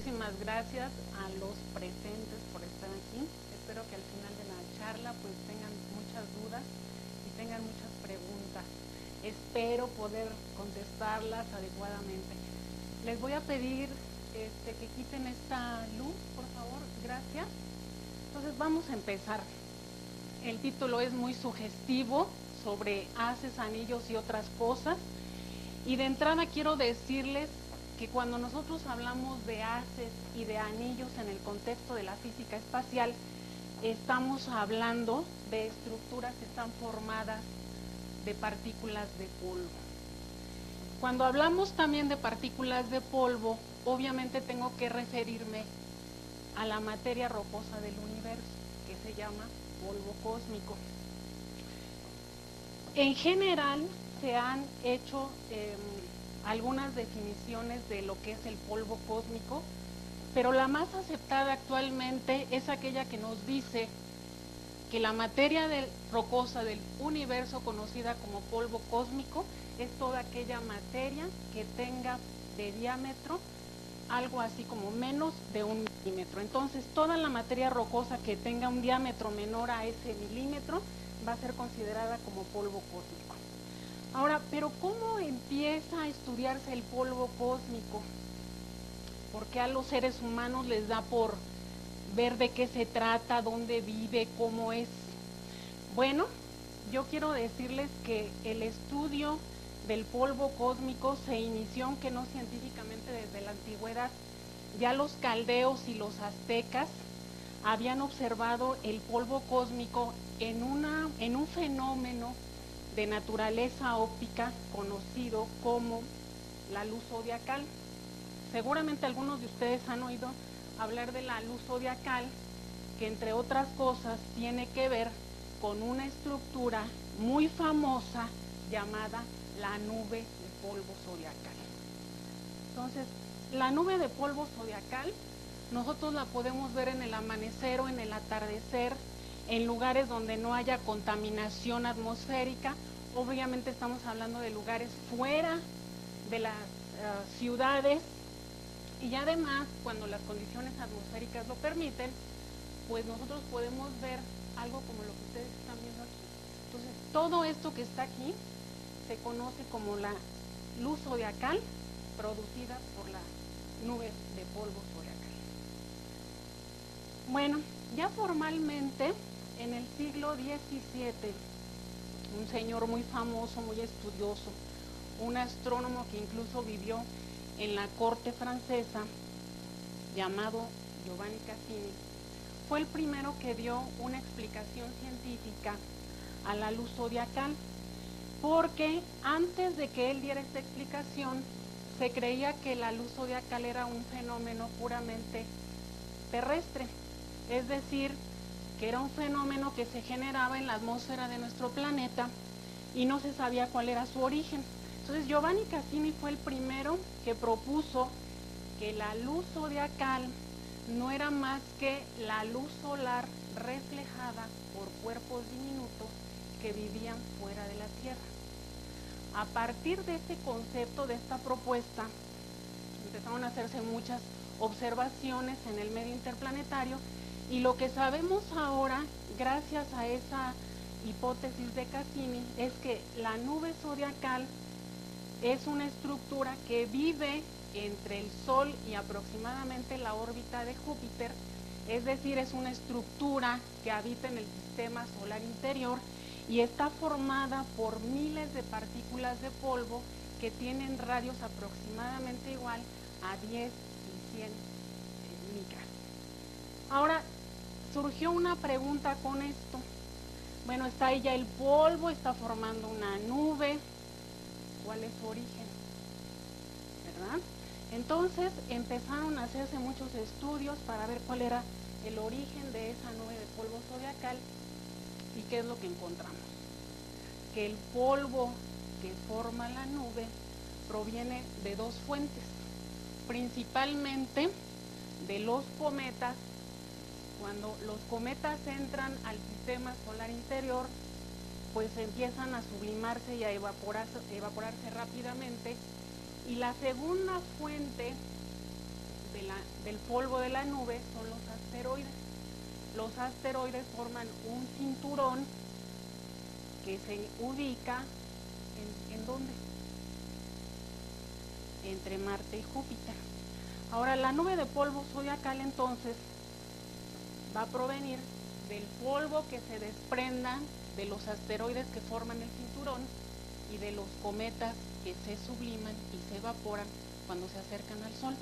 muchísimas gracias a los presentes por estar aquí. Espero que al final de la charla pues tengan muchas dudas y tengan muchas preguntas. Espero poder contestarlas adecuadamente. Les voy a pedir que quiten esta luz, por favor, gracias. Entonces vamos a empezar. El título es muy sugestivo, sobre haces, anillos y otras cosas. Y de entrada quiero decirles que cuando nosotros hablamos de haces y de anillos en el contexto de la física espacial, estamos hablando de estructuras que están formadas de partículas de polvo. Cuando hablamos también de partículas de polvo, obviamente tengo que referirme a la materia rocosa del universo, que se llama polvo cósmico. En general se han hecho algunas definiciones de lo que es el polvo cósmico, pero la más aceptada actualmente es aquella que nos dice que la materia rocosa del universo, conocida como polvo cósmico, es toda aquella materia que tenga de diámetro algo así como menos de 1 milímetro. Entonces, toda la materia rocosa que tenga un diámetro menor a ese milímetro va a ser considerada como polvo cósmico. Ahora, ¿pero cómo empieza a estudiarse el polvo cósmico? ¿Por qué a los seres humanos les da por ver de qué se trata, dónde vive, cómo es? Bueno, yo quiero decirles que el estudio del polvo cósmico se inició, aunque no científicamente, desde la antigüedad. Ya los caldeos y los aztecas habían observado el polvo cósmico en un fenómeno de naturaleza óptica conocido como la luz zodiacal. Seguramente algunos de ustedes han oído hablar de la luz zodiacal, que entre otras cosas tiene que ver con una estructura muy famosa llamada la nube de polvo zodiacal. Entonces, la nube de polvo zodiacal nosotros la podemos ver en el amanecer o en el atardecer, en lugares donde no haya contaminación atmosférica. Obviamente estamos hablando de lugares fuera de las ciudades, y además cuando las condiciones atmosféricas lo permiten, pues nosotros podemos ver algo como lo que ustedes están viendo aquí. Entonces, todo esto que está aquí se conoce como la luz zodiacal producida por la nube de polvo zodiacal. Bueno, ya formalmente en el siglo XVII, un señor muy famoso, muy estudioso, un astrónomo que incluso vivió en la corte francesa, llamado Giovanni Cassini, fue el primero que dio una explicación científica a la luz zodiacal, porque antes de que él diera esta explicación, se creía que la luz zodiacal era un fenómeno puramente terrestre, es decir, que era un fenómeno que se generaba en la atmósfera de nuestro planeta y no se sabía cuál era su origen. Entonces Giovanni Cassini fue el primero que propuso que la luz zodiacal no era más que la luz solar reflejada por cuerpos diminutos que vivían fuera de la Tierra. A partir de este concepto, de esta propuesta, empezaron a hacerse muchas observaciones en el medio interplanetario, y lo que sabemos ahora, gracias a esa hipótesis de Cassini, es que la nube zodiacal es una estructura que vive entre el Sol y aproximadamente la órbita de Júpiter, es decir, es una estructura que habita en el sistema solar interior y está formada por miles de partículas de polvo que tienen radios aproximadamente igual a 10 y 100 micras. Ahora, surgió una pregunta con esto. Bueno, está ahí ya el polvo, está formando una nube. ¿Cuál es su origen? ¿Verdad? Entonces empezaron a hacerse muchos estudios para ver cuál era el origen de esa nube de polvo zodiacal. ¿Y qué es lo que encontramos? Que el polvo que forma la nube proviene de dos fuentes, principalmente de los cometas. Cuando los cometas entran al sistema solar interior, pues empiezan a sublimarse y a evaporarse rápidamente. Y la segunda fuente de del polvo de la nube son los asteroides. Los asteroides forman un cinturón que se ubica ¿en dónde? Entre Marte y Júpiter. Ahora, la nube de polvo zodiacal entonces va a provenir del polvo que se desprenda de los asteroides que forman el cinturón y de los cometas que se subliman y se evaporan cuando se acercan al Sol.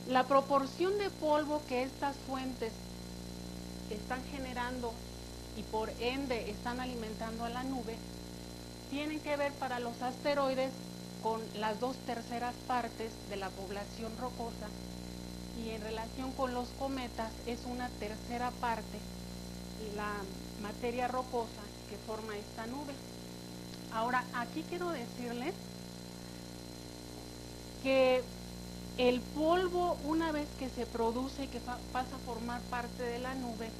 La proporción de polvo que estas fuentes están generando y por ende están alimentando a la nube tienen que ver para los asteroides con las 2/3 partes de la población rocosa, y en relación con los cometas es 1/3 parte la materia rocosa que forma esta nube. Ahora, aquí quiero decirles que el polvo, una vez que se produce y que pasa a formar parte de la nube,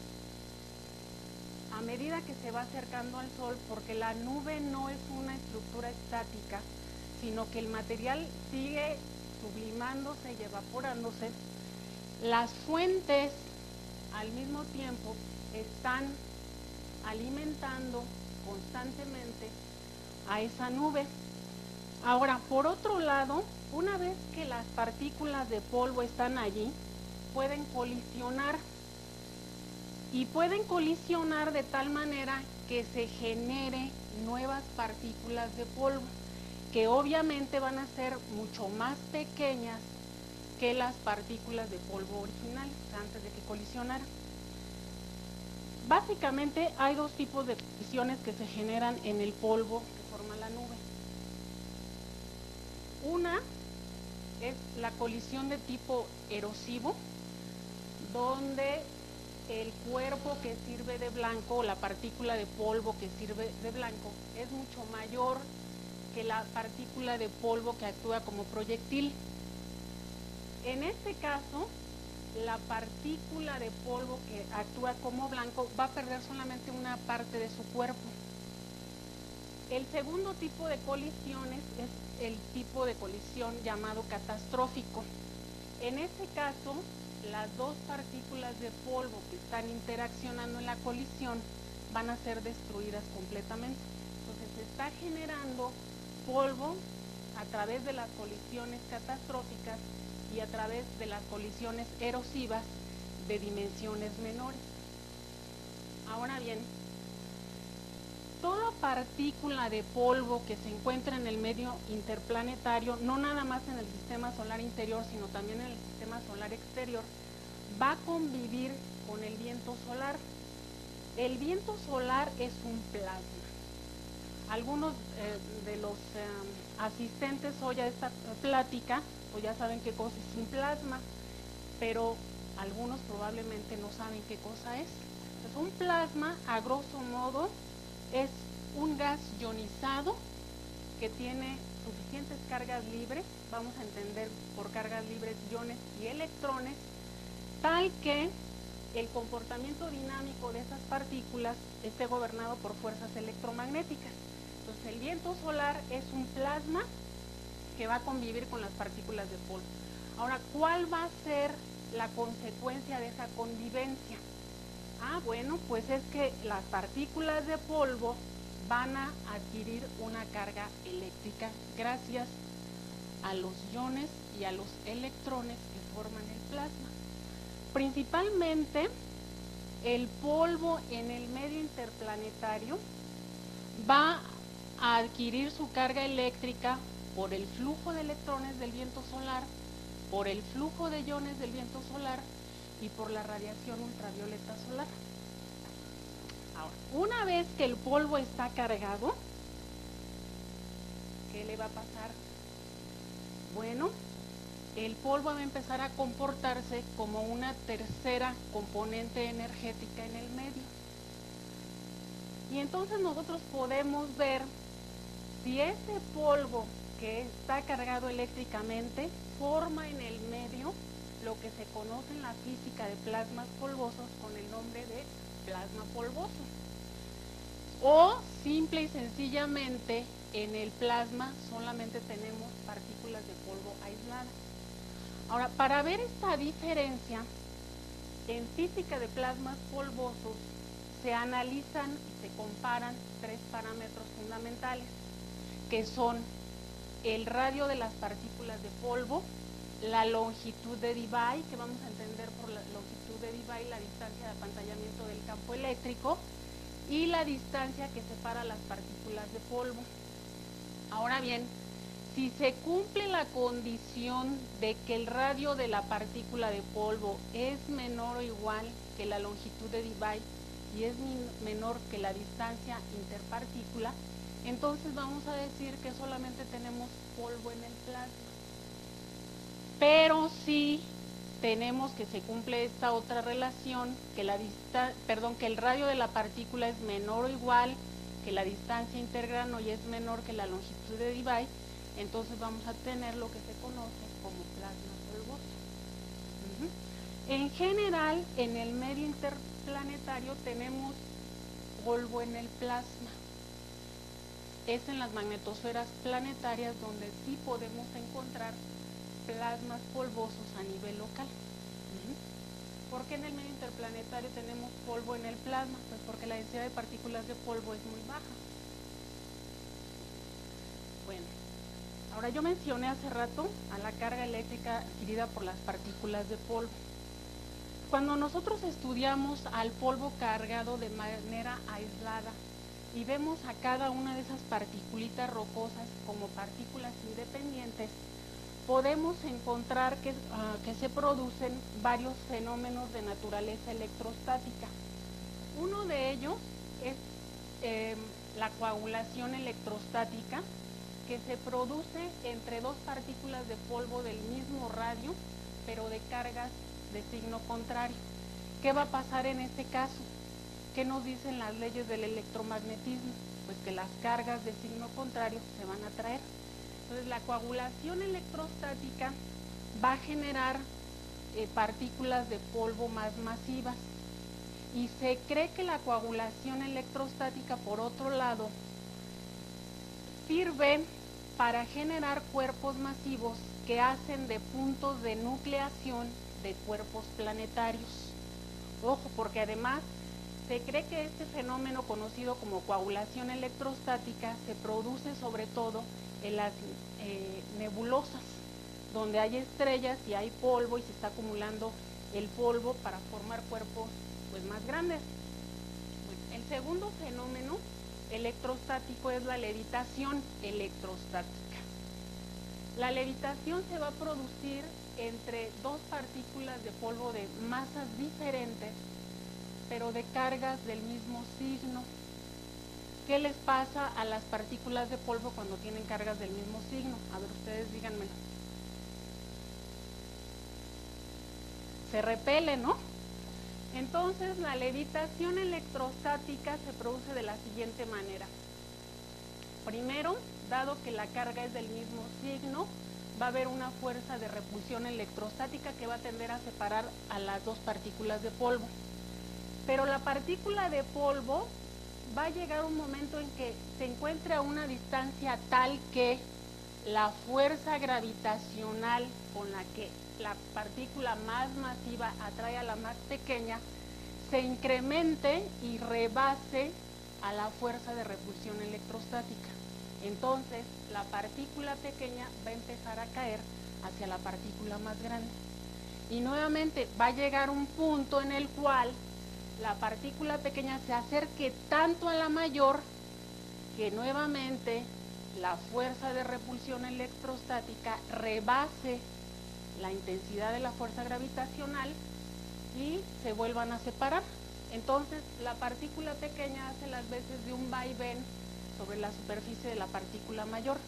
a medida que se va acercando al Sol, porque la nube no es una estructura estática, sino que el material sigue sublimándose y evaporándose, las fuentes al mismo tiempo están alimentando constantemente a esa nube. Ahora, por otro lado, una vez que las partículas de polvo están allí, pueden colisionar. Y pueden colisionar de tal manera que se genere nuevas partículas de polvo, que obviamente van a ser mucho más pequeñas que las partículas de polvo originales antes de que colisionaran. Básicamente hay dos tipos de colisiones que se generan en el polvo que forma la nube. Una es la colisión de tipo erosivo, donde el cuerpo que sirve de blanco, la partícula de polvo que sirve de blanco, es mucho mayor que la partícula de polvo que actúa como proyectil. En este caso, la partícula de polvo que actúa como blanco va a perder solamente una parte de su cuerpo. El segundo tipo de colisiones es el tipo de colisión llamado catastrófico. En este caso, las dos partículas de polvo que están interaccionando en la colisión van a ser destruidas completamente. Entonces se está generando polvo a través de las colisiones catastróficas y a través de las colisiones erosivas de dimensiones menores. Ahora bien, toda partícula de polvo que se encuentra en el medio interplanetario, no nada más en el sistema solar interior, sino también en el sistema solar exterior, va a convivir con el viento solar. El viento solar es un plasma. Algunos de los asistentes hoy a esta plática, pues ya saben qué cosa es un plasma, pero algunos probablemente no saben qué cosa es. Entonces, un plasma, a grosso modo, es un gas ionizado que tiene suficientes cargas libres, vamos a entender por cargas libres iones y electrones, tal que el comportamiento dinámico de esas partículas esté gobernado por fuerzas electromagnéticas. Entonces, el viento solar es un plasma que va a convivir con las partículas de polvo. Ahora, ¿cuál va a ser la consecuencia de esa convivencia? Bueno, pues es que las partículas de polvo van a adquirir una carga eléctrica gracias a los iones y a los electrones que forman el plasma. Principalmente, el polvo en el medio interplanetario va a adquirir su carga eléctrica por el flujo de electrones del viento solar, por el flujo de iones del viento solar y por la radiación ultravioleta solar. Ahora, una vez que el polvo está cargado, ¿qué le va a pasar? Bueno, el polvo va a empezar a comportarse como una tercera componente energética en el medio. Y entonces nosotros podemos ver si ese polvo que está cargado eléctricamente forma en el medio lo que se conoce en la física de plasmas polvosos con el nombre de plasma polvoso. O simple y sencillamente en el plasma solamente tenemos partículas de polvo aisladas. Ahora, para ver esta diferencia, en física de plasmas polvosos se analizan y se comparan tres parámetros fundamentales, que son el radio de las partículas de polvo, la longitud de Debye, que vamos a entender por la longitud de Debye la distancia de apantallamiento del campo eléctrico, y la distancia que separa las partículas de polvo. Ahora bien, si se cumple la condición de que el radio de la partícula de polvo es menor o igual que la longitud de Debye y es menor que la distancia interpartícula, entonces vamos a decir que solamente tenemos polvo en el plasma. Pero si tenemos que se cumple esta otra relación, que el radio de la partícula es menor o igual que la distancia intergrano y es menor que la longitud de Debye, entonces vamos a tener lo que se conoce como plasma polvoso. En general, en el medio interplanetario tenemos polvo en el plasma. Es en las magnetosferas planetarias donde sí podemos encontrar plasmas polvosos a nivel local. ¿Por qué en el medio interplanetario tenemos polvo en el plasma? Pues porque la densidad de partículas de polvo es muy baja. Bueno, ahora yo mencioné hace rato a la carga eléctrica adquirida por las partículas de polvo. Cuando nosotros estudiamos al polvo cargado de manera aislada y vemos a cada una de esas particulitas rocosas como partículas independientes, podemos encontrar que se producen varios fenómenos de naturaleza electrostática. Uno de ellos es la coagulación electrostática, que se produce entre dos partículas de polvo del mismo radio, pero de cargas de signo contrario. ¿Qué va a pasar en este caso? ¿Qué nos dicen las leyes del electromagnetismo? Pues que las cargas de signo contrario se van a atraer. Entonces la coagulación electrostática va a generar partículas de polvo más masivas, y se cree que la coagulación electrostática, por otro lado, sirve para generar cuerpos masivos que hacen de puntos de nucleación de cuerpos planetarios. Ojo, porque además se cree que este fenómeno conocido como coagulación electrostática se produce sobre todo en las nebulosas, donde hay estrellas y hay polvo y se está acumulando el polvo para formar cuerpos pues más grandes. Bueno, el segundo fenómeno electrostático es la levitación electrostática. La levitación se va a producir entre dos partículas de polvo de masas diferentes, pero de cargas del mismo signo. ¿Qué les pasa a las partículas de polvo cuando tienen cargas del mismo signo? A ver, ustedes díganmelo. Se repelen, ¿no? Entonces, la levitación electrostática se produce de la siguiente manera. Primero, dado que la carga es del mismo signo, va a haber una fuerza de repulsión electrostática que va a tender a separar a las dos partículas de polvo. Pero la partícula de polvo va a llegar un momento en que se encuentre a una distancia tal que la fuerza gravitacional con la que la partícula más masiva atrae a la más pequeña se incremente y rebase a la fuerza de repulsión electrostática. Entonces, la partícula pequeña va a empezar a caer hacia la partícula más grande. Y nuevamente va a llegar un punto en el cual la partícula pequeña se acerque tanto a la mayor que nuevamente la fuerza de repulsión electrostática rebase la intensidad de la fuerza gravitacional y se vuelvan a separar. Entonces la partícula pequeña hace las veces de un vaivén sobre la superficie de la partícula mayor.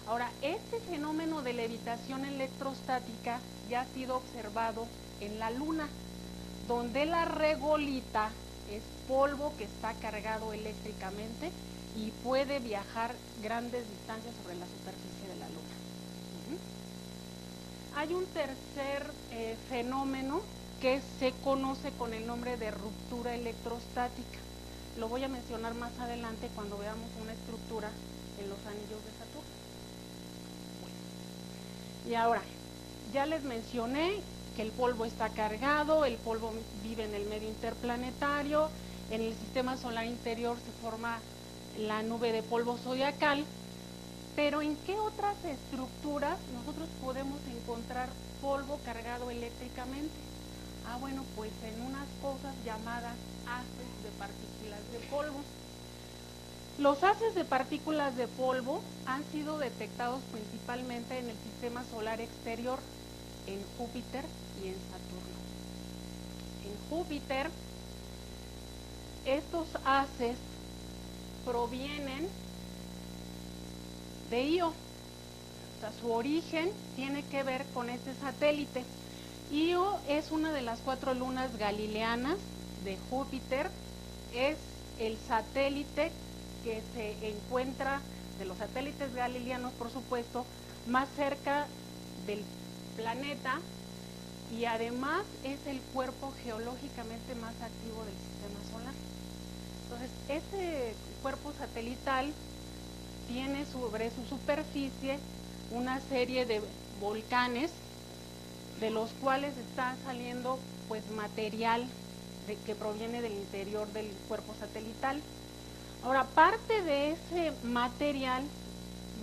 Ahora, este fenómeno de levitación electrostática ya ha sido observado en la Luna, donde la regolita es polvo que está cargado eléctricamente y puede viajar grandes distancias sobre la superficie de la Luna. Hay un tercer fenómeno que se conoce con el nombre de ruptura electrostática. Lo voy a mencionar más adelante cuando veamos una estructura en los anillos de Saturno. Bueno, y ahora, Ya les mencioné que el polvo está cargado, el polvo vive en el medio interplanetario, en el sistema solar interior se forma la nube de polvo zodiacal, pero ¿en qué otras estructuras nosotros podemos encontrar polvo cargado eléctricamente? Ah, bueno, pues en unas cosas llamadas haces de partículas de polvo. Los haces de partículas de polvo han sido detectados principalmente en el sistema solar exterior, en Júpiter y en Saturno. En Júpiter, estos haces provienen de Io. O sea, su origen tiene que ver con este satélite. Io es una de las 4 lunas galileanas de Júpiter, es el satélite que se encuentra, de los satélites galileanos por supuesto, más cerca del planeta y además es el cuerpo geológicamente más activo del sistema solar. Entonces, este cuerpo satelital tiene sobre su superficie una serie de volcanes de los cuales está saliendo pues material que proviene del interior del cuerpo satelital. Ahora, parte de ese material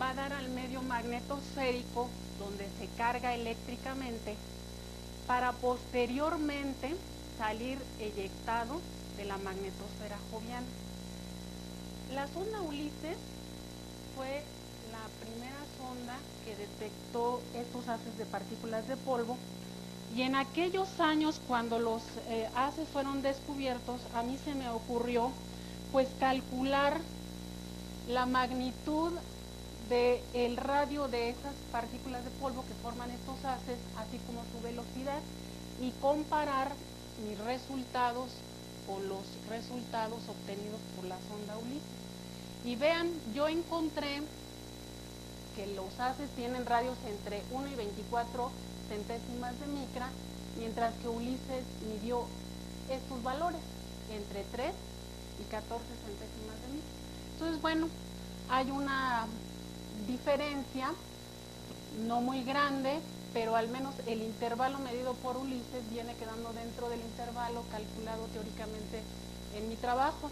va a dar al medio magnetosférico donde se carga eléctricamente para posteriormente salir eyectado de la magnetosfera joviana. La sonda Ulises fue la primera sonda que detectó estos haces de partículas de polvo y en aquellos años cuando los haces fueron descubiertos, a mí se me ocurrió pues calcular la magnitud del radio de esas partículas de polvo que forman estos haces, así como su velocidad, y comparar mis resultados con los resultados obtenidos por la sonda Ulises. Y vean, yo encontré que los haces tienen radios entre 1 y 24 centésimas de micra, mientras que Ulises midió estos valores entre 3 y 14 centésimas de micra. Entonces, bueno, hay una diferencia no muy grande, pero al menos el intervalo medido por Ulises viene quedando dentro del intervalo calculado teóricamente en mi trabajo.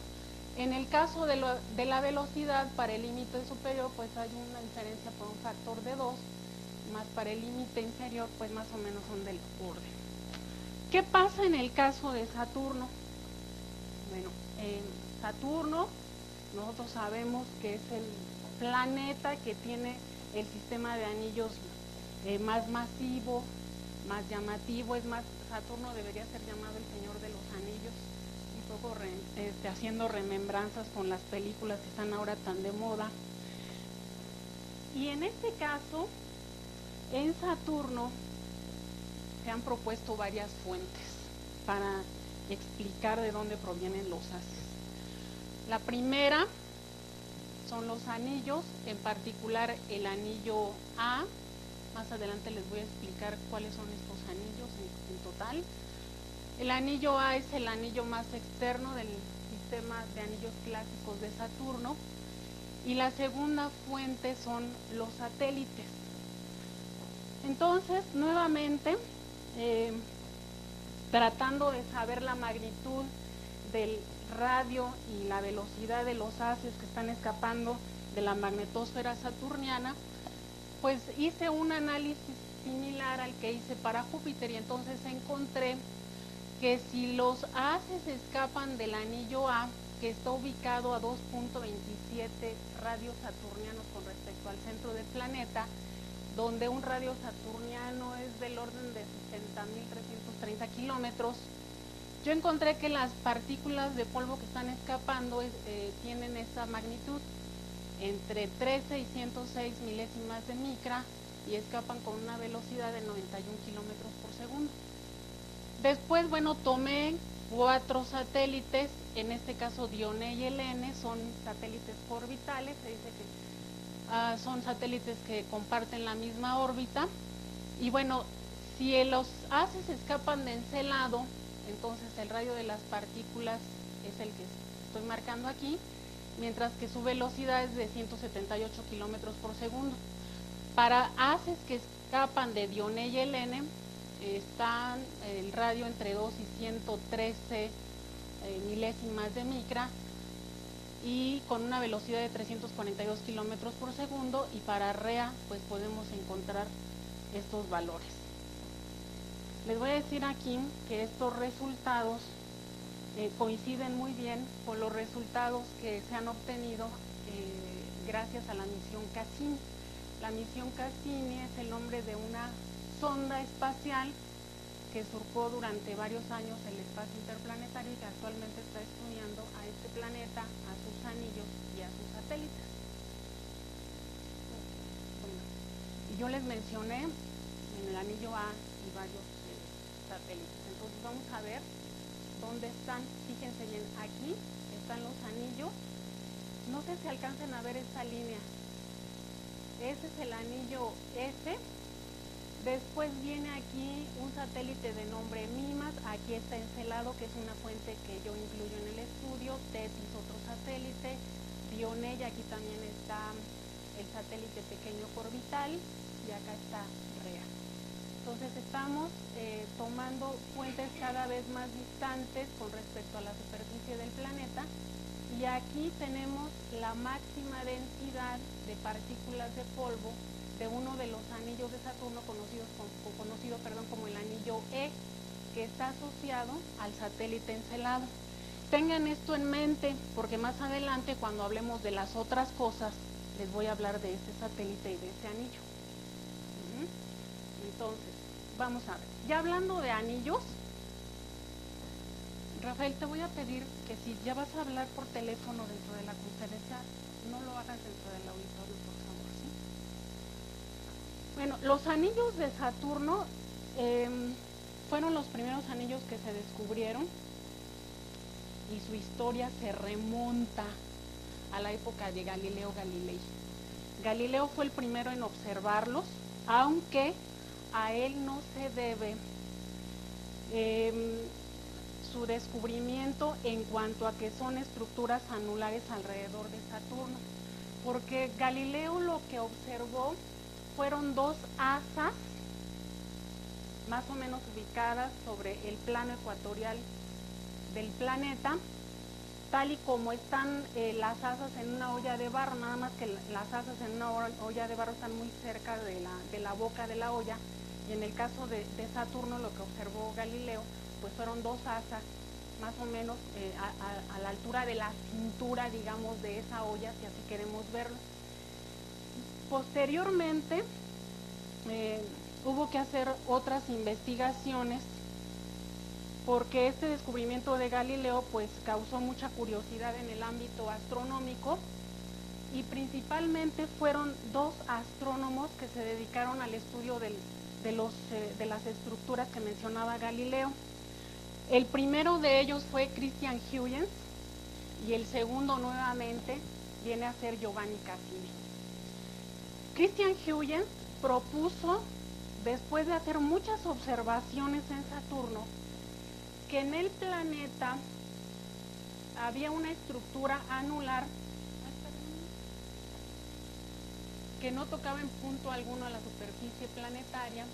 En el caso de la velocidad, para el límite superior, pues hay una diferencia por un factor de 2, más para el límite inferior, pues más o menos son del orden. ¿Qué pasa en el caso de Saturno? Bueno, en Saturno nosotros sabemos que es el planeta que tiene el sistema de anillos más masivo, más llamativo. Es más, Saturno debería ser llamado el Señor de los Anillos, un poco haciendo remembranzas con las películas que están ahora tan de moda. Y en este caso, en Saturno se han propuesto varias fuentes para explicar de dónde provienen los haces. La primera son los anillos, en particular el anillo A. Más adelante les voy a explicar cuáles son estos anillos en total. El anillo A es el anillo más externo del sistema de anillos clásicos de Saturno. Y la segunda fuente son los satélites. Entonces, nuevamente, tratando de saber la magnitud del radio y la velocidad de los haces que están escapando de la magnetosfera saturniana, pues hice un análisis similar al que hice para Júpiter y entonces encontré que si los haces escapan del anillo A, que está ubicado a 2.27 radios saturnianos con respecto al centro del planeta, donde un radio saturniano es del orden de 60.330 kilómetros, yo encontré que las partículas de polvo que están escapando tienen esa magnitud, entre 13 y 106 milésimas de micra, y escapan con una velocidad de 91 kilómetros por segundo. Después, bueno, tomé 4 satélites, en este caso Dione y Helene, son satélites orbitales, se dice que son satélites que comparten la misma órbita. Y bueno, si los haces escapan de Encelado, entonces el radio de las partículas es el que estoy marcando aquí, mientras que su velocidad es de 178 kilómetros por segundo. Para haces que escapan de Dioné y Helene están el radio entre 2 y 113 milésimas de micra y con una velocidad de 342 kilómetros por segundo, y para Rhea pues podemos encontrar estos valores. Les voy a decir aquí que estos resultados coinciden muy bien con los resultados que se han obtenido gracias a la misión Cassini. La misión Cassini es el nombre de una sonda espacial que surcó durante varios años el espacio interplanetario y que actualmente está estudiando a este planeta, a sus anillos y a sus satélites. Bueno, yo les mencioné en el anillo A y varios satélites. Entonces vamos a ver dónde están. Fíjense bien, aquí están los anillos. No sé si alcancen a ver esta línea. Ese es el anillo S. Después viene aquí un satélite de nombre MIMAS. Aquí está Encelado, que es una fuente que yo incluyo en el estudio. Tetis, otro satélite. Dioné, y aquí también está el satélite pequeño orbital. Y acá está Rhea. Entonces estamos tomando fuentes cada vez más distantes con respecto a la superficie del planeta. Y aquí tenemos la máxima densidad de partículas de polvo de uno de los anillos de Saturno conocido como el anillo E, que está asociado al satélite Encelado. Tengan esto en mente, porque más adelante, cuando hablemos de las otras cosas, les voy a hablar de este satélite y de este anillo. Entonces, vamos a ver. Ya hablando de anillos, Rafael, te voy a pedir que si ya vas a hablar por teléfono dentro de la conferencia, no lo hagas dentro del auditorio, por favor, ¿sí? Bueno, los anillos de Saturno fueron los primeros anillos que se descubrieron y su historia se remonta a la época de Galileo Galilei. Galileo fue el primero en observarlos, aunque a él no se debe su descubrimiento en cuanto a que son estructuras anulares alrededor de Saturno, porque Galileo lo que observó fueron dos asas más o menos ubicadas sobre el plano ecuatorial del planeta, tal y como están las asas en una olla de barro, nada más que las asas en una olla de barro están muy cerca de la boca de la olla, y en el caso de Saturno lo que observó Galileo pues fueron dos asas más o menos a la altura de la cintura, digamos, de esa olla, si así queremos verlo. Posteriormente hubo que hacer otras investigaciones porque este descubrimiento de Galileo pues causó mucha curiosidad en el ámbito astronómico, y principalmente fueron dos astrónomos que se dedicaron al estudio de las estructuras que mencionaba Galileo. El primero de ellos fue Christian Huygens y el segundo nuevamente viene a ser Giovanni Cassini. Christian Huygens propuso, después de hacer muchas observaciones en Saturno, que en el planeta había una estructura anular que no tocaba en punto alguno a la superficie planetaria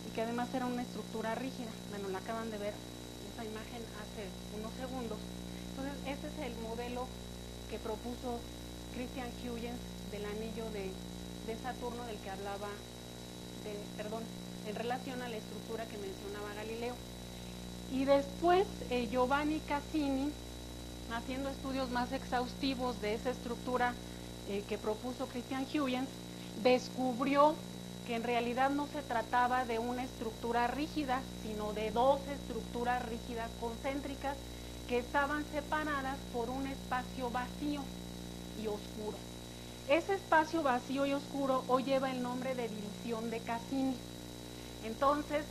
y que además era una estructura rígida. Bueno, la acaban de ver esta imagen hace unos segundos. Entonces, este es el modelo que propuso Christian Huygens del anillo de Saturno, del que hablaba, en relación a la estructura que mencionaba Galileo. Y después Giovanni Cassini, haciendo estudios más exhaustivos de esa estructura que propuso Christian Huygens, descubrió que en realidad no se trataba de una estructura rígida, sino de dos estructuras rígidas concéntricas que estaban separadas por un espacio vacío y oscuro. Ese espacio vacío y oscuro hoy lleva el nombre de división de Cassini. Entonces,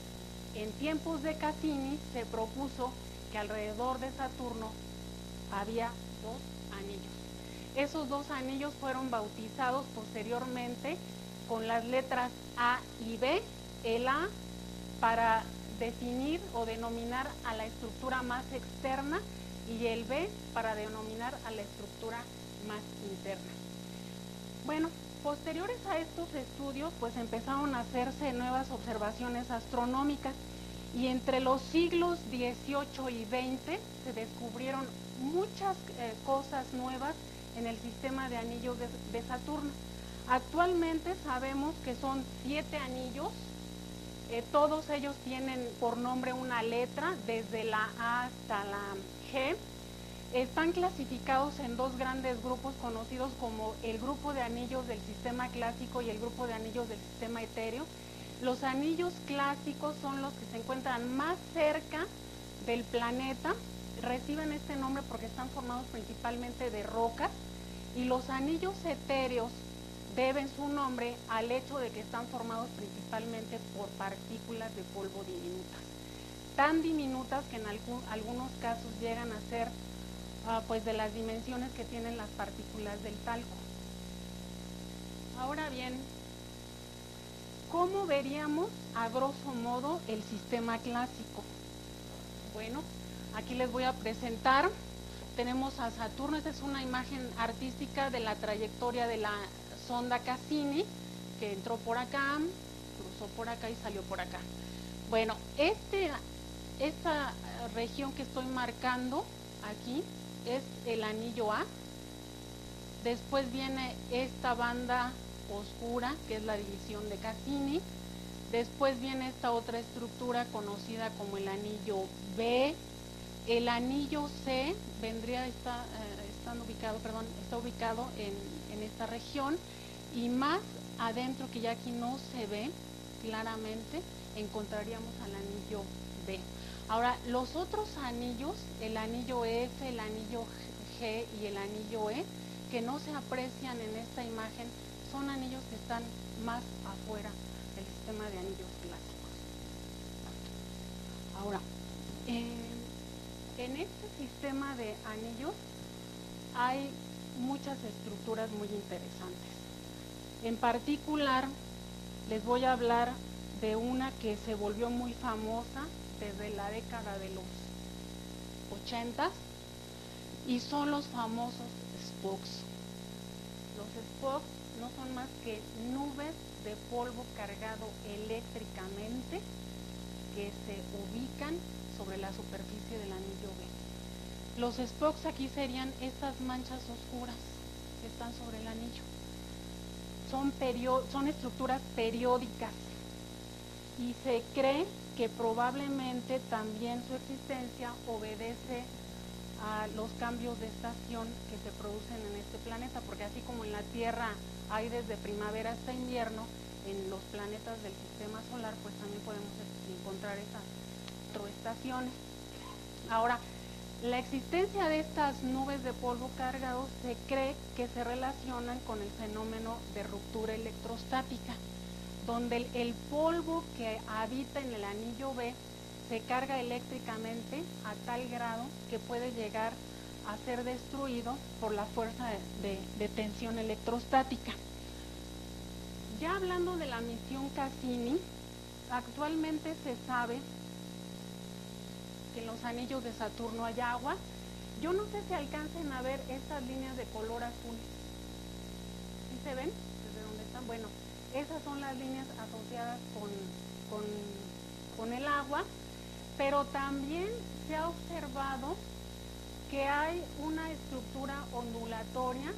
en tiempos de Cassini se propuso que alrededor de Saturno había dos anillos. Esos dos anillos fueron bautizados posteriormente con las letras A y B, el A para definir o denominar a la estructura más externa y el B para denominar a la estructura más interna. Bueno, Posteriores a estos estudios, pues empezaron a hacerse nuevas observaciones astronómicas y entre los siglos XVIII y XX se descubrieron muchas cosas nuevas en el sistema de anillos de Saturno. Actualmente sabemos que son 7 anillos, todos ellos tienen por nombre una letra, desde la A hasta la G. Están clasificados en 2 grandes grupos conocidos como el grupo de anillos del sistema clásico y el grupo de anillos del sistema etéreo. Los anillos clásicos son los que se encuentran más cerca del planeta, reciben este nombre porque están formados principalmente de rocas, y los anillos etéreos deben su nombre al hecho de que están formados principalmente por partículas de polvo diminutas, tan diminutas que en algunos casos llegan a ser pues de las dimensiones que tienen las partículas del talco. Ahora bien, ¿cómo veríamos a grosso modo el sistema clásico? Bueno, aquí les voy a presentar. Tenemos a Saturno. Esta es una imagen artística de la trayectoria de la sonda Cassini, que entró por acá, cruzó por acá y salió por acá. Bueno, esta región que estoy marcando aquí es el anillo A. Después viene esta banda oscura, que es la división de Cassini. Después viene esta otra estructura conocida como el anillo B. El anillo C está ubicado en esta región, y más adentro, que ya aquí no se ve claramente, encontraríamos al anillo B. Ahora, los otros anillos, el anillo F, el anillo G y el anillo E, que no se aprecian en esta imagen, son anillos que están más afuera del sistema de anillos clásicos. Ahora, en este sistema de anillos hay muchas estructuras muy interesantes. En particular, les voy a hablar de una que se volvió muy famosa desde la década de los 80 y son los famosos spokes. Los spokes no son más que nubes de polvo cargado eléctricamente que se ubican sobre la superficie del anillo B. Los spokes aquí serían estas manchas oscuras que están sobre el anillo. Son estructuras periódicas y se cree que probablemente también su existencia obedece a los cambios de estación que se producen en este planeta, porque así como en la Tierra hay desde primavera hasta invierno, en los planetas del sistema solar pues también podemos encontrar esas retroestaciones. Ahora, la existencia de estas nubes de polvo cargado se cree que se relacionan con el fenómeno de ruptura electrostática, donde el polvo que habita en el anillo B se carga eléctricamente a tal grado que puede llegar a ser destruido por la fuerza de tensión electrostática. Ya hablando de la misión Cassini, actualmente se sabe que en los anillos de Saturno hay agua. Yo no sé si alcancen a ver estas líneas de color azul. ¿Sí se ven? ¿Desde dónde están? Bueno, esas son las líneas asociadas con el agua, pero también se ha observado que hay una estructura ondulatoria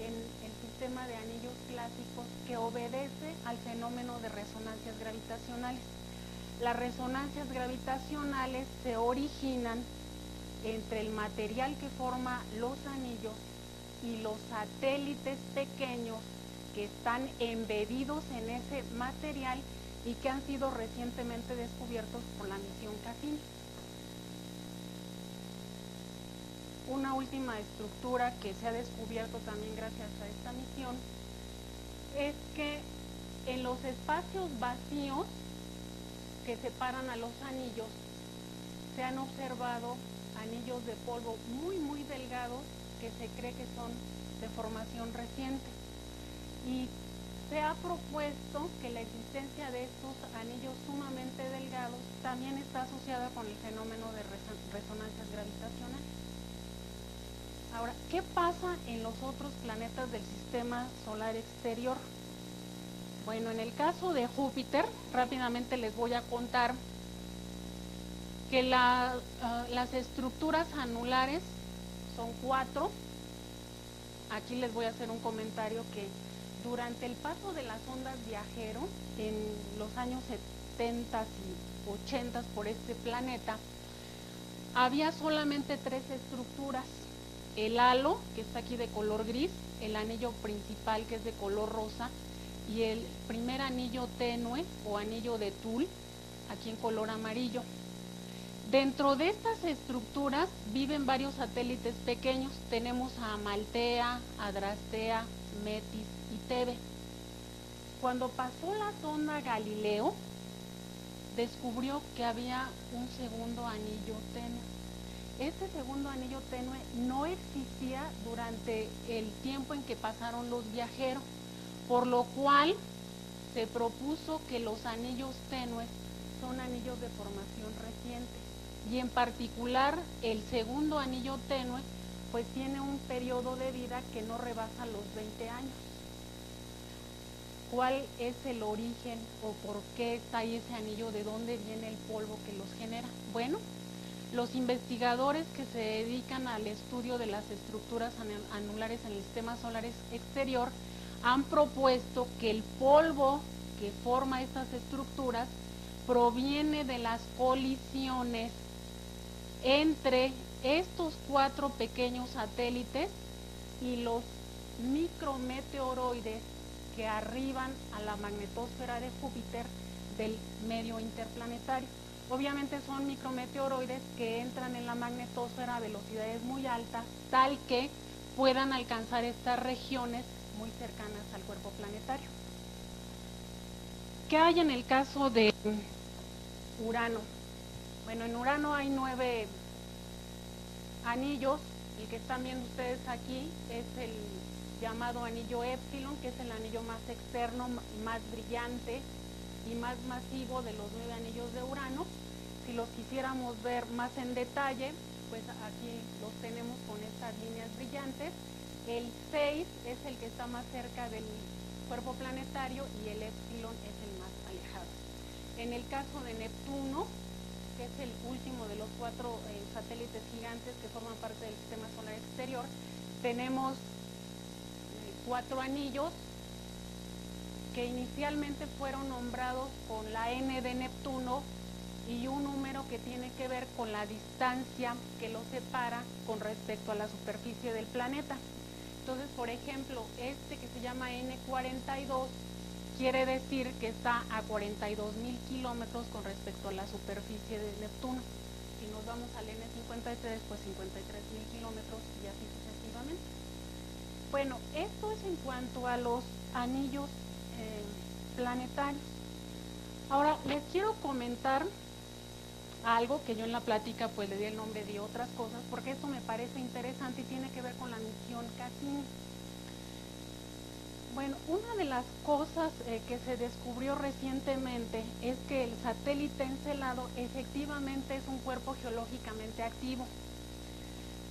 en el sistema de anillos clásicos que obedece al fenómeno de resonancias gravitacionales. Las resonancias gravitacionales se originan entre el material que forma los anillos y los satélites pequeños que están embebidos en ese material y que han sido recientemente descubiertos por la misión Cassini. Una última estructura que se ha descubierto también gracias a esta misión es que en los espacios vacíos que separan a los anillos se han observado anillos de polvo muy delgados que se cree que son de formación reciente, y se ha propuesto que la existencia de estos anillos sumamente delgados también está asociada con el fenómeno de resonancias gravitacionales. Ahora, ¿qué pasa en los otros planetas del sistema solar exterior? Bueno, en el caso de Júpiter, rápidamente les voy a contar que las estructuras anulares son 4. Aquí les voy a hacer un comentario que durante el paso de las ondas viajero, en los años 70 y 80 por este planeta, había solamente 3 estructuras: el halo, que está aquí de color gris, el anillo principal, que es de color rosa, y el primer anillo tenue o anillo de tul, aquí en color amarillo. Dentro de estas estructuras viven varios satélites pequeños. Tenemos a Amaltea, Adrastea, Metis y Tebe. Cuando pasó la sonda Galileo, descubrió que había un segundo anillo tenue. Este segundo anillo tenue no existía durante el tiempo en que pasaron los viajeros, por lo cual se propuso que los anillos tenues son anillos de formación reciente, y en particular el segundo anillo tenue pues tiene un periodo de vida que no rebasa los 20 años. ¿Cuál es el origen o por qué está ahí ese anillo? ¿De dónde viene el polvo que los genera? Bueno, los investigadores que se dedican al estudio de las estructuras anulares en el sistema solar exterior han propuesto que el polvo que forma estas estructuras proviene de las colisiones entre estos 4 pequeños satélites y los micrometeoroides que arriban a la magnetosfera de Júpiter del medio interplanetario. Obviamente son micrometeoroides que entran en la magnetosfera a velocidades muy altas, tal que puedan alcanzar estas regiones muy cercanas al cuerpo planetario. ¿Qué hay en el caso de Urano? Bueno, en Urano hay 9 anillos. El que están viendo ustedes aquí es el llamado anillo Épsilon, que es el anillo más externo, más brillante y más masivo de los 9 anillos de Urano. Si los quisiéramos ver más en detalle, pues aquí los tenemos con estas líneas brillantes. El 6 es el que está más cerca del cuerpo planetario y el Épsilon es el más alejado. En el caso de Neptuno, que es el último de los 4 satélites gigantes que forman parte del sistema solar exterior, tenemos 4 anillos que inicialmente fueron nombrados con la N de Neptuno y un número que tiene que ver con la distancia que los separa con respecto a la superficie del planeta. Entonces, por ejemplo, este que se llama N42 quiere decir que está a 42.000 kilómetros con respecto a la superficie de Neptuno. Si nos vamos al N53, pues 53.000 kilómetros y así sucesivamente. Bueno, esto es en cuanto a los anillos planetarios. Ahora, les quiero comentar algo que yo en la plática pues le di el nombre de otras cosas, porque esto me parece interesante y tiene que ver con la misión Cassini. Bueno, una de las cosas que se descubrió recientemente es que el satélite Encelado efectivamente es un cuerpo geológicamente activo.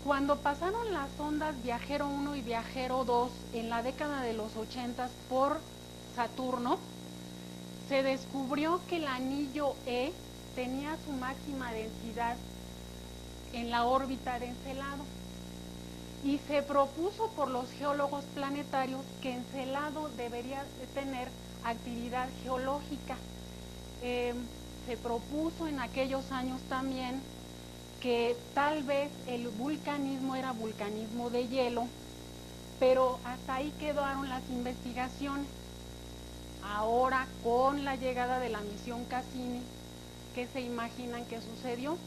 Cuando pasaron las sondas Viajero 1 y Viajero 2 en la década de los 80 por Saturno, se descubrió que el anillo E tenía su máxima densidad en la órbita de Encelado. Y se propuso por los geólogos planetarios que Encelado debería de tener actividad geológica. Se propuso en aquellos años también que tal vez el vulcanismo era vulcanismo de hielo, pero hasta ahí quedaron las investigaciones. Ahora, con la llegada de la misión Cassini, ¿qué se imaginan que sucedió?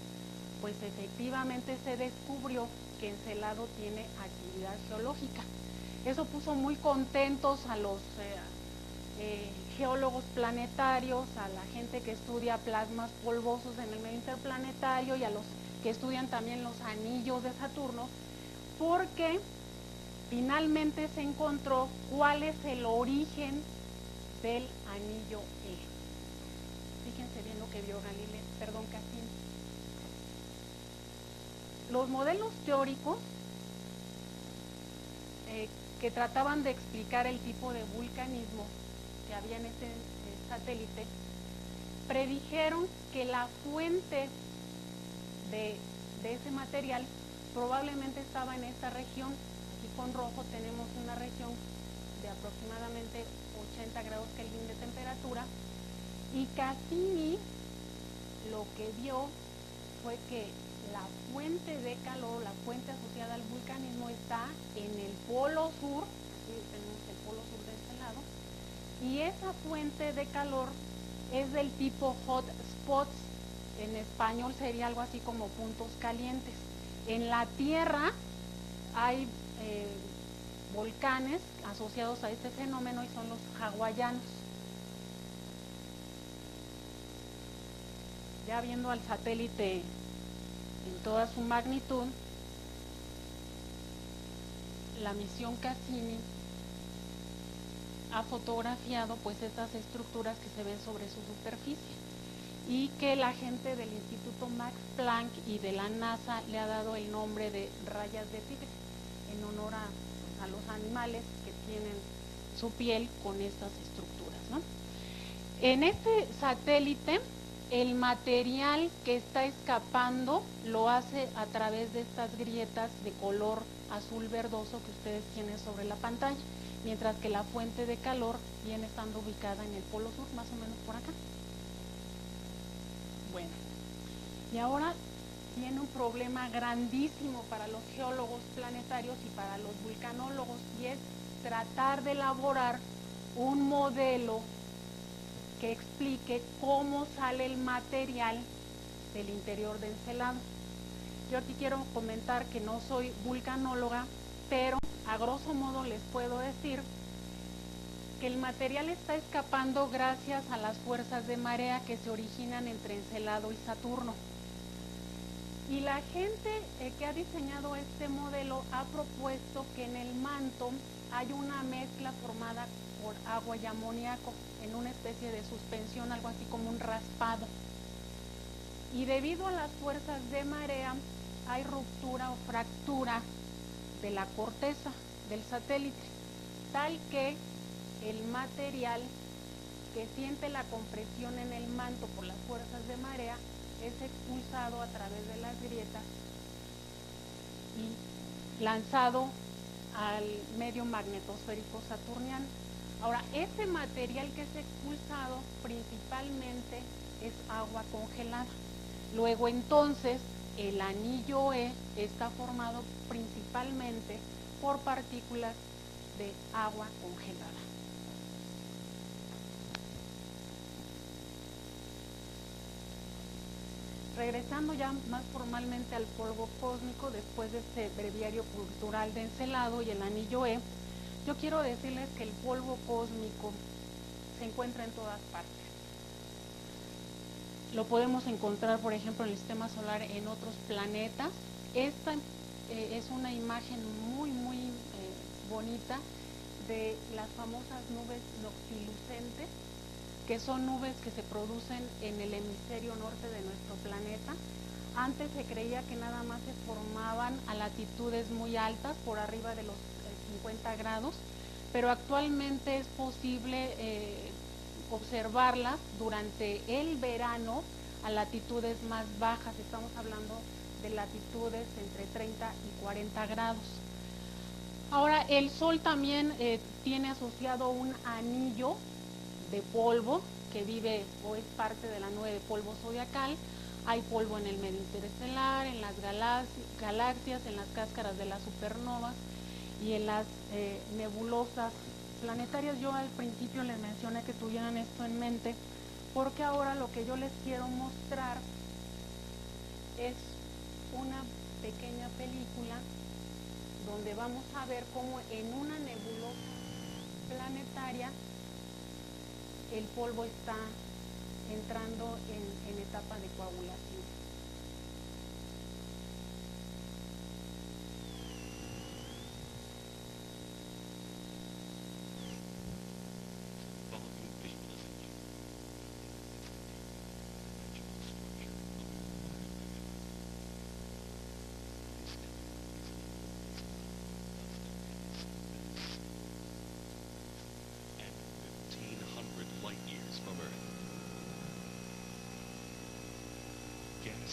Pues efectivamente se descubrió que Encelado tiene actividad geológica. Eso puso muy contentos a los geólogos planetarios, a la gente que estudia plasmas polvosos en el medio interplanetario y a los que estudian también los anillos de Saturno, porque finalmente se encontró cuál es el origen del anillo E. Fíjense bien lo que vio Cassini. Los modelos teóricos que trataban de explicar el tipo de vulcanismo que había en este satélite, predijeron que la fuente de ese material probablemente estaba en esta región. Aquí con rojo tenemos una región de aproximadamente 80 grados Kelvin de temperatura, y Cassini lo que vio fue que la fuente de calor, la fuente asociada al vulcanismo, está en el polo sur. Aquí tenemos el polo sur de este lado, y esa fuente de calor es del tipo hot spots. En español sería algo así como puntos calientes. En la Tierra hay volcanes asociados a este fenómeno, y son los hawaianos. Ya viendo al satélite en toda su magnitud, la misión Cassini ha fotografiado pues estas estructuras que se ven sobre su superficie, y que la gente del Instituto Max Planck y de la NASA le ha dado el nombre de rayas de tigre, en honor a los animales que tienen su piel con estas estructuras, ¿no? En este satélite, el material que está escapando lo hace a través de estas grietas de color azul verdoso que ustedes tienen sobre la pantalla, mientras que la fuente de calor viene estando ubicada en el polo sur, más o menos por acá. Bueno, y ahora tiene un problema grandísimo para los geólogos planetarios y para los vulcanólogos, y es tratar de elaborar un modelo que explique cómo sale el material del interior de Encelado. Yo aquí quiero comentar que no soy vulcanóloga, pero a grosso modo les puedo decir que el material está escapando gracias a las fuerzas de marea que se originan entre Encelado y Saturno. Y la gente que ha diseñado este modelo ha propuesto que en el manto hay una mezcla formada por agua y amoníaco en una especie de suspensión, algo así como un raspado. Y debido a las fuerzas de marea hay ruptura o fractura de la corteza del satélite, tal que el material que siente la compresión en el manto por las fuerzas de marea es expulsado a través de las grietas y lanzado al medio magnetosférico saturniano. Ahora, ese material que es expulsado principalmente es agua congelada. Luego entonces el anillo E está formado principalmente por partículas de agua congelada. Regresando ya más formalmente al polvo cósmico, después de este breviario cultural de Encelado y el anillo E, yo quiero decirles que el polvo cósmico se encuentra en todas partes. Lo podemos encontrar, por ejemplo, en el sistema solar, en otros planetas. Esta es una imagen muy bonita de las famosas nubes noctilucentes, que son nubes que se producen en el hemisferio norte de nuestro planeta. Antes se creía que nada más se formaban a latitudes muy altas, por arriba de los 50 grados, pero actualmente es posible observarlas durante el verano a latitudes más bajas. Estamos hablando de latitudes entre 30 y 40 grados. Ahora, el Sol también tiene asociado un anillo de polvo que vive o es parte de la nube de polvo zodiacal. Hay polvo en el medio interestelar, en las galaxias, en las cáscaras de las supernovas y en las nebulosas planetarias. Yo al principio les mencioné que tuvieran esto en mente, porque ahora lo que yo les quiero mostrar es una pequeña película donde vamos a ver cómo en una nebulosa planetaria el polvo está entrando en etapa de coagulación.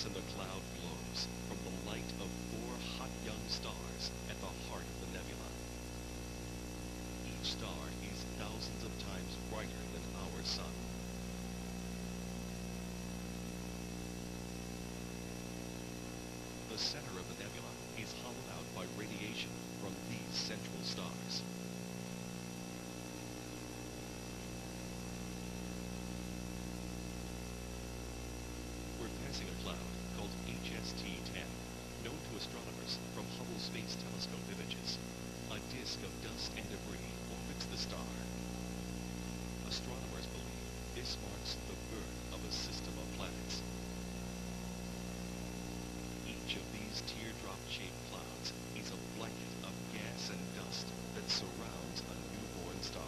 in the cloud glows from the light of 4 hot young stars at the heart of the nebula. Each star is thousands of times brighter than our sun. The center of the nebula is hollowed out by radiation from these central stars. We're passing a cloud called HST-10, known to astronomers from Hubble Space Telescope images. A disk of dust and debris orbits the star. Astronomers believe this marks the birth of a system of planets. Each of these teardrop-shaped clouds is a blanket of gas and dust that surrounds a newborn star.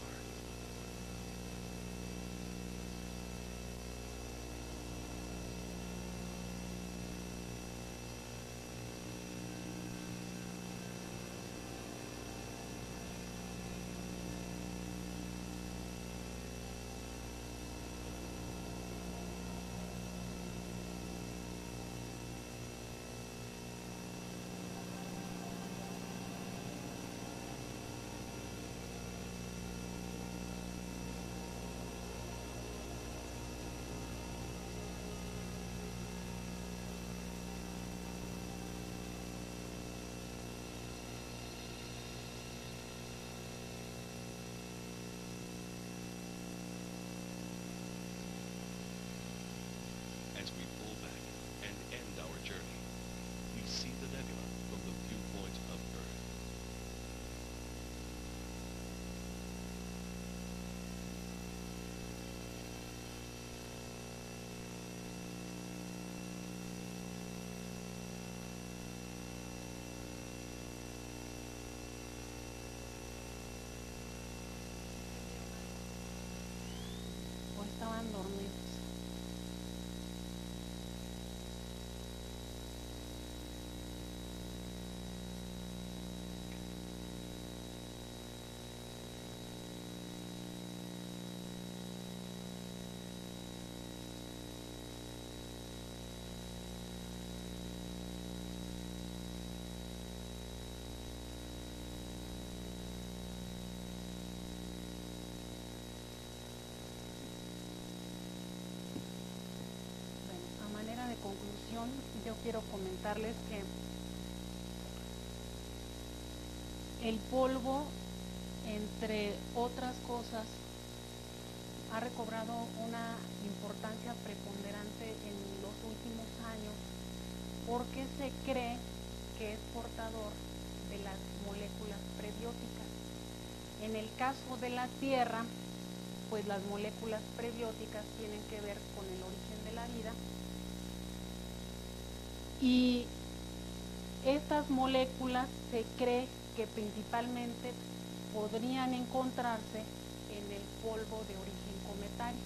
As we pull back and end our journey, we see the nebula from the viewpoint of Earth. O estaban dormidos. Bueno, a manera de conclusión, yo quiero comentarles que el polvo, entre otras cosas, ha recobrado una importancia preponderante en los últimos años porque se cree que es portador de las moléculas prebióticas. En el caso de la Tierra, pues las moléculas prebióticas tienen que ver con el origen de la vida y estas moléculas se cree que principalmente podrían encontrarse en el polvo de origen cometario.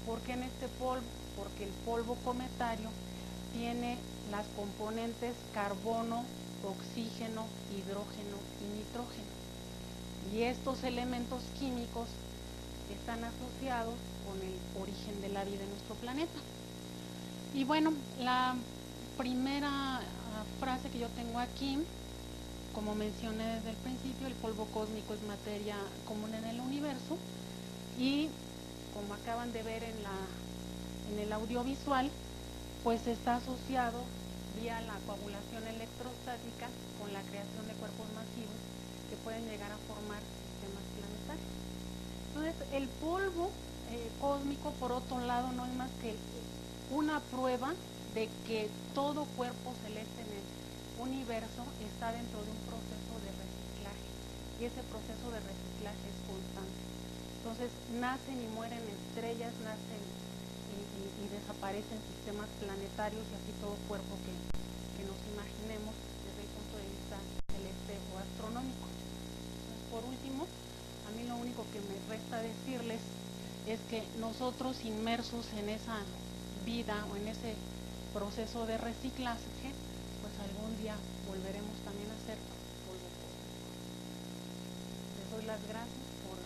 ¿Por qué en este polvo? Porque el polvo cometario tiene las componentes carbono, oxígeno, hidrógeno y nitrógeno. Y estos elementos químicos están asociados con el origen de la vida en nuestro planeta. Y bueno, la primera frase que yo tengo aquí, como mencioné desde el principio, el polvo cósmico es materia común en el universo y como acaban de ver en el audiovisual, pues está asociado vía la coagulación electrostática con la creación de cuerpos masivos que pueden llegar a formar sistemas planetarios. Entonces, el polvo cósmico, por otro lado, no es más que una prueba de que todo cuerpo celeste en el universo está dentro de un proceso de reciclaje y ese proceso de reciclaje es constante. Entonces, nacen y mueren estrellas, nacen y desaparecen sistemas planetarios y así todo cuerpo que nos imaginemos desde el punto de vista celeste o astronómico. Entonces, por último, a mí lo único que me resta decirles es que nosotros inmersos en esa vida o en ese proceso de reciclaje, pues algún día volveremos también a ser polvo cósmico. Les doy las gracias por